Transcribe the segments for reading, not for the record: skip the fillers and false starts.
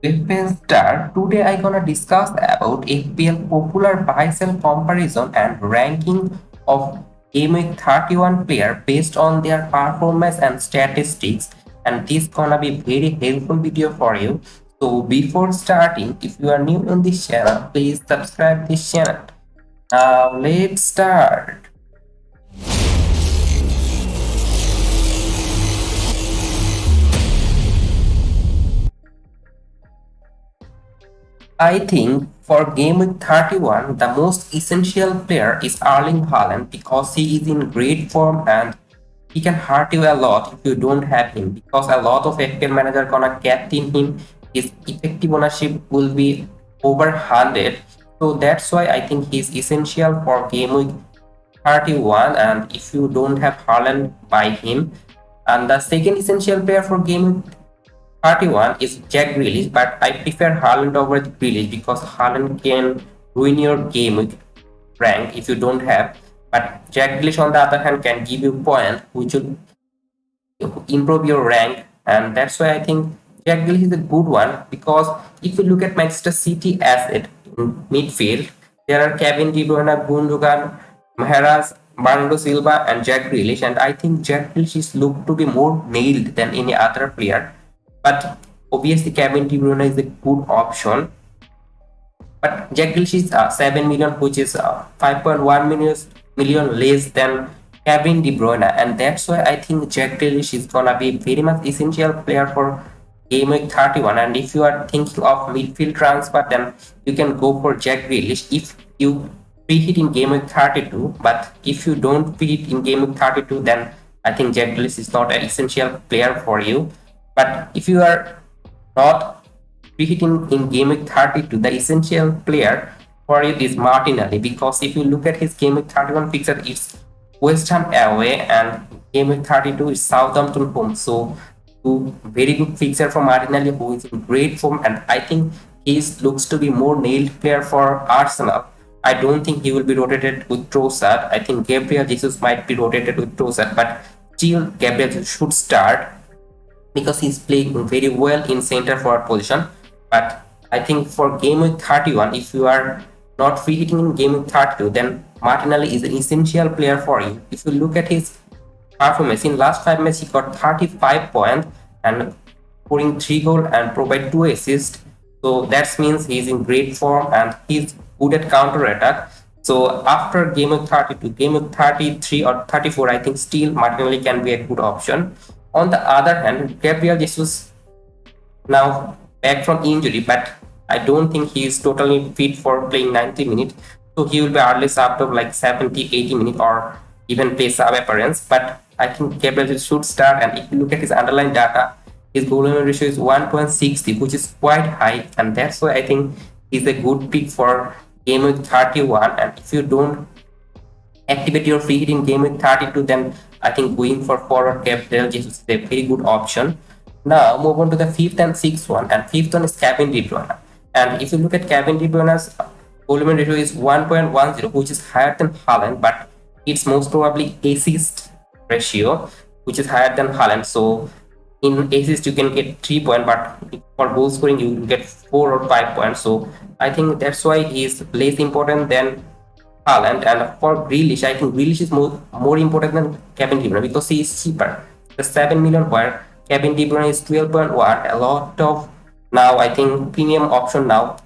FPL STAR. Today I gonna discuss about FPL popular buy-sell comparison and ranking of Game Week 31 player based on their performance and statistics, and this gonna be very helpful video for you. So before starting, if you are new in this channel, please subscribe this channel. Now let's start. I think for Game Week 31, the most essential player is Erling Haaland because he is in great form and he can hurt you a lot if you don't have him, because a lot of FPL manager gonna captain him. His effective ownership will be over 100. So that's why I think he's essential for Game Week 31, and if you don't have Haaland, buy him. And the second essential player for Game Week 31 is Jack Grealish, but I prefer Haaland over the Grealish because Haaland can ruin your game with rank if you don't have. But Jack Grealish, on the other hand, can give you points which will improve your rank, and that's why I think Jack Grealish is a good one. Because if you look at Manchester City asset in midfield, there are Kevin De Bruyne, Gundogan, Mahrez, Bernardo Silva, and Jack Grealish, and I think Jack Grealish is looked to be more nailed than any other player. But obviously, Kevin De Bruyne is a good option. But Jack Grealish is 7 million, which is 5.1 million less than Kevin De Bruyne, and that's why I think Jack Grealish is gonna be very much essential player for Game Week 31. And if you are thinking of midfield transfer, then you can go for Jack Grealish if you pre-hit in Game Week 32. But if you don't pre-hit in Game Week 32, then I think Jack Grealish is not an essential player for you. But if you are not preheating in Game Week 32, the essential player for it is Martinelli, because if you look at his Game Week 31 fixture, it's West Ham away, and Game Week 32 is Southampton home. So, very good fixture for Martinelli, who is in great form, and I think he looks to be more nailed player for Arsenal. I don't think he will be rotated with Trossard. I think Gabriel Jesus might be rotated with Trossard, but still Gabriel Jesus should start because he's playing very well in center forward position. But I think for Game Week 31, if you are not free hitting in Game Week 32, then Martinelli is an essential player for you. If you look at his performance in last 5 matches, he got 35 points and scoring 3 goals and provide 2 assists. So that means he's in great form and he's good at counter attack. So after Game Week 32, Game Week 33 or 34, I think still Martinelli can be a good option. On the other hand, Gabriel Jesus now back from injury, but I don't think he is totally fit for playing 90 minutes. So he will be early subbed of like 70, 80 minutes or even play sub appearance. But I think Gabriel Jesus should start, and if you look at his underlying data, his goal ratio is 1.60, which is quite high, and that's why I think he's a good pick for Game Week 31. And if you don't activate your free hit in Game Week 32, then I think going for forward Gabriel Jesus is a very good option. Now move on to the fifth and sixth one, and fifth one is Kevin De Bruyne. And if you look at Kevin De Bruyne's goal ratio is 1.10, which is higher than Haaland, but it's most probably assist ratio, which is higher than Haaland. So in assist you can get 3 points, but for goal scoring you will get 4 or 5 points. So I think that's why he is less important than Haaland. And for Grealish, I think Grealish is more important than Kevin De Bruyne because he is cheaper. The 7 million where Kevin De Bruyne is 12.1. A lot of now I think premium option now.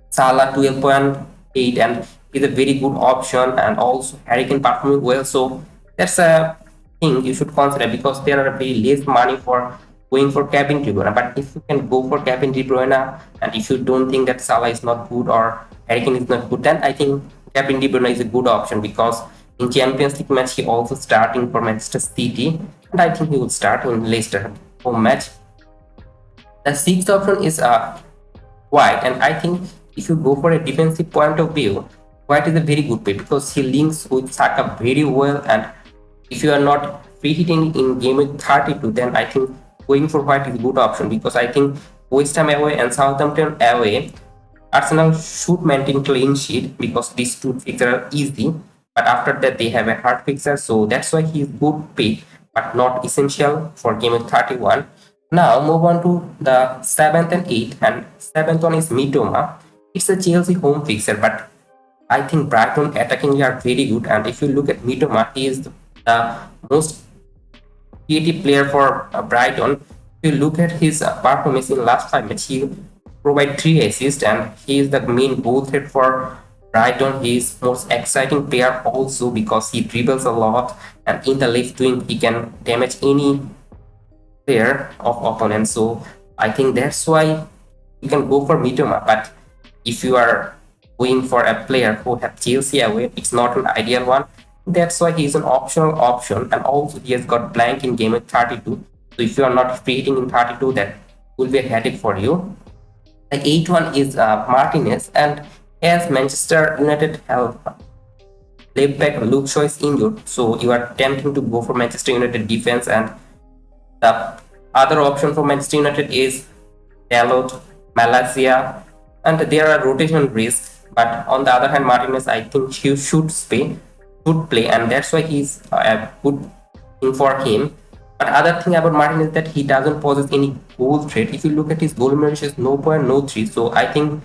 Salah 12.8, and is a very good option, and also Harry Kane performing well. So that's a thing you should consider because there are very less money for going for Kevin De Bruyne. But if you can go for Kevin De Bruyne, and if you don't think that Salah is not good or Harry Kane is not good, then I think Kevin De Bruyne is a good option because in Champions League match he also starting for Manchester City, and I think he will start in Leicester home match. The sixth option is White, and I think if you go for a defensive point of view, White is a very good pick because he links with Saka very well. And if you are not free hitting in Game Week 32, then I think going for White is a good option because I think West Ham away and Southampton away, Arsenal should maintain clean sheet because these two fixtures are easy. But after that, they have a hard fixture, so that's why he's good pick, but not essential for Game Week 31. Now move on to the seventh and eighth, and seventh one is Mitoma. It's a Chelsea home fixer, but I think Brighton attackingly are very good. And if you look at Mitoma, he is the most creative player for Brighton. If you look at his performance in last 5 matches, he provide 3 assists, and he is the main goal threat for Brighton. He is most exciting player also because he dribbles a lot, and in the left wing he can damage any player of opponent. So I think that's why you can go for Mitoma. But if you are going for a player who have Chelsea away, it's not an ideal one. That's why he's an optional option, and also he has got blank in game at 32. So if you are not creating in 32, that will be a headache for you. The eighth one is Martinez, and as Manchester United have left back Luke Shaw is injured, so you are tempting to go for Manchester United defense, and the other option for Manchester United is Dalot, Malaysia, and there are rotation risks. But on the other hand, Martinez, I think he should play, and that's why he's a good thing for him. But other thing about Martinez is that he doesn't possess any goal threat. If you look at his goal ratio, is 0.03. So I think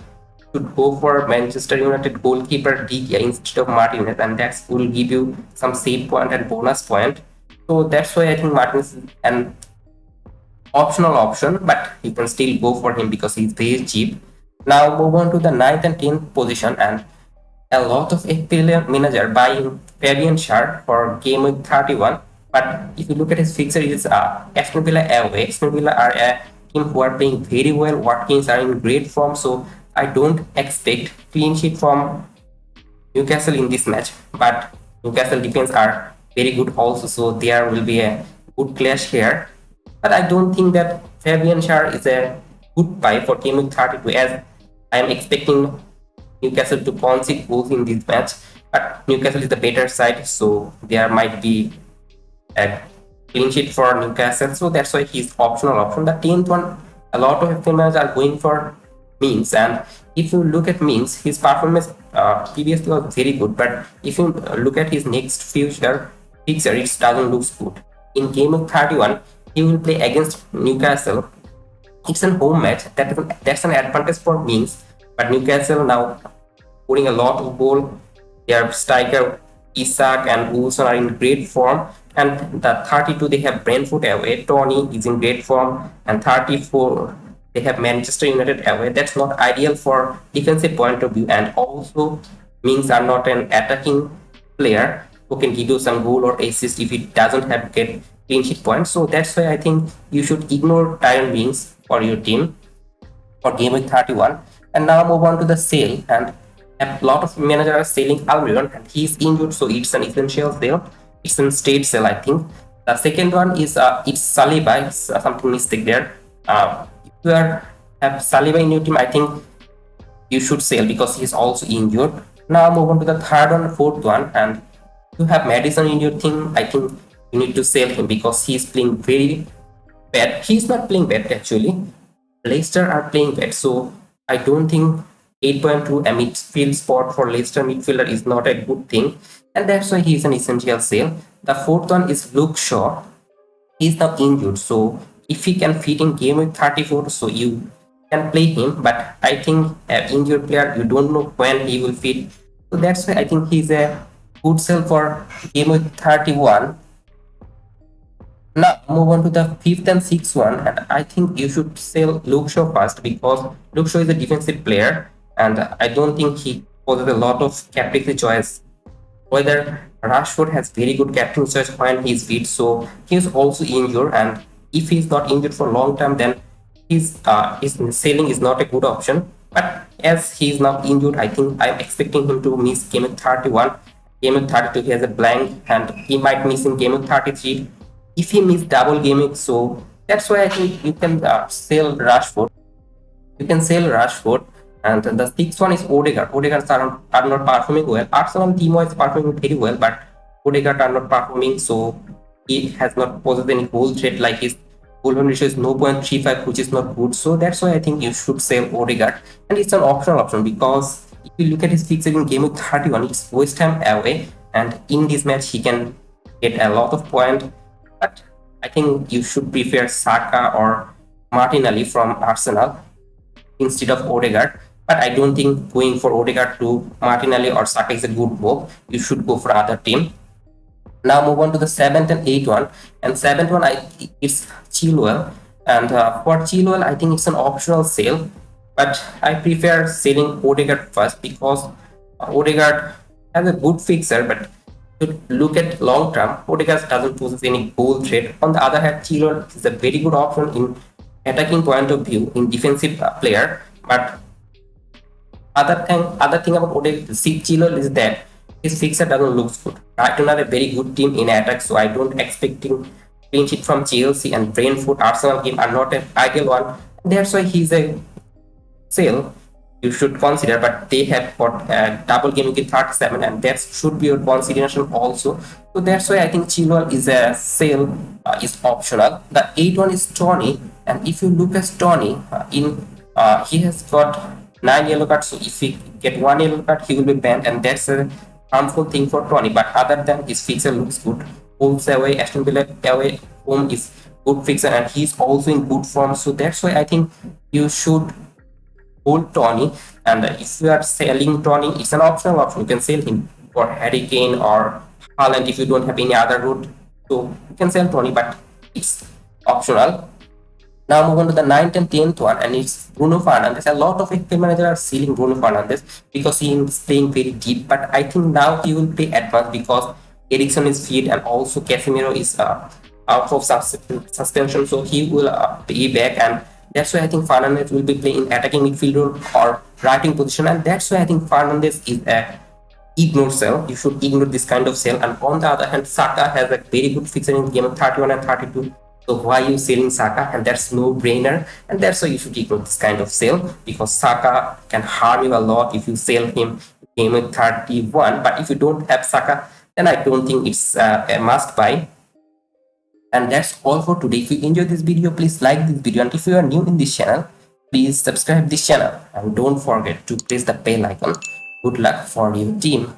should go for Manchester United goalkeeper Digia instead of Martinez, and that will give you some save point and bonus point. So that's why I think Martinez is an optional option, but you can still go for him because he's very cheap. Now move on to the ninth and 10th position, and a lot of FPL manager buying Fabian Schär for game week 31. But if you look at his fixture, it's Aston Villa away. Aston Villa are a team who are playing very well. Watkins are in great form, so I don't expect clean sheet from Newcastle in this match. But Newcastle defense are very good also, so there will be a good clash here. But I don't think that Fabian Schär is a good buy for game week 32, as I am expecting Newcastle to concede goals in this match. But Newcastle is the better side, so there might be a clean sheet for Newcastle. So that's why he's optional option. The 10th one, a lot of FPL are going for Means, and if you look at Means, his performance previously was very good. But if you look at his next future fixture, it doesn't look good. In game of 31, he will play against Newcastle. It's a home match. That's an advantage for Means. But Newcastle now scoring a lot of goal. Their striker Isak and Wilson are in great form. And the 32 they have Brentford away. Tony is in great form, and 34 they have Manchester United away. That's not ideal for defensive point of view, and also Mings are not an attacking player who can give you some goal or assist if he doesn't have get clean sheet points. So that's why I think you should ignore Tyron Mings for your team for game week 31. And now move on to the sale, and a lot of managers are selling Almiron, and he's injured, so it's an essential sale. It's a straight sale, I think. The second one is it's Saliba. It's something mistake there. If you have Saliba in your team, I think you should sell because he's also injured. Now move on to the third and fourth one, and you have Madison in your team. I think you need to sell him because he's playing very bad. He's not playing bad actually. Leicester are playing bad, so I don't think 8.2 a midfield spot for Leicester midfielder is not a good thing, and that's why he is an essential sale. The fourth one is Luke Shaw. He's now injured, so if he can fit in game week 34, so you can play him. But I think an injured player, you don't know when he will fit, so that's why I think he's a good sell for game week 31. Now move on to the fifth and sixth one, and I think you should sell Luke Shaw first because Luke Shaw is a defensive player, and I don't think he poses a lot of captaincy choice. Whether Rashford has very good captain choice when he's fit, so he's also injured, and if he's not injured for a long time, then his selling is not a good option. But as he's now injured, I think I'm expecting him to miss game of 31, game of 32. He has a blank, and he might miss in game of 33 if he missed double gaming. So that's why I think you can sell Rashford. You can sell Rashford. And the sixth one is Odegaard. Odegaard are not performing well. Arsenal team is performing very well, but Odegaard are not performing, so he has not possessed any goal threat. Like his goal ratio is 0.35, which is not good. So that's why I think you should sell Odegaard. And it's an optional option because if you look at his fixture in game week 31, it's West Ham away, and in this match he can get a lot of points. But I think you should prefer Saka or Martinelli from Arsenal instead of Odegaard. But I don't think going for Odegaard to Martinelli or Saka is a good move. You should go for other team. Now move on to the seventh and eighth one. And seventh one, it's Chilwell. And for Chilwell, I think it's an optional sale. But I prefer selling Odegaard first because Odegaard has a good fixer. But to look at long term, Odegaard doesn't possess any goal threat. On the other hand, Chilwell is a very good option in attacking point of view in defensive player. But other thing about Odegaard, Chilwell is that his fixer doesn't look good. Brighton are a very good team in attack, so I don't expecting clean sheet from Chelsea and Brentford. Arsenal game are not an ideal one. That's why he's a sale you should consider, but they have got a double game with 37, and that should be your consideration also. So that's why I think Chilwell is a sale is optional. The 8 one is Tony, and if you look at Tony, he has got 9 yellow cards. So if he get 1 yellow card, he will be banned, and that's a harmful thing for Tony. But other than his fixture looks good, Wolves away, Aston Villa away, home is good fixture, and he's also in good form. So that's why I think you should hold Tony. And if you are selling Tony, it's an optional option. You can sell him for Harry Kane or Haaland if you don't have any other route. So you can sell Tony, but it's optional. Now move on to the 9th and 10th one, and it's Bruno Fernandes. A lot of FPL managers are selling Bruno Fernandes because he is playing very deep, but I think now he will play advanced because Eriksen is fit and also Casemiro is out of suspension, so he will be back, and that's why I think Fernandes will be playing in attacking midfielder or writing position, and that's why I think Fernandes is a ignore sell. You should ignore this kind of sell. And on the other hand, Saka has a very good fixture in game of 31 and 32. So why are you selling Saka? And that's no brainer. And that's why you should ignore this kind of sale, because Saka can harm you a lot if you sell him game of 31. But if you don't have Saka, then I don't think it's a must buy. And that's all for today. If you enjoyed this video, please like this video. And if you are new in this channel, please subscribe this channel. And don't forget to press the bell icon. Good luck for your team.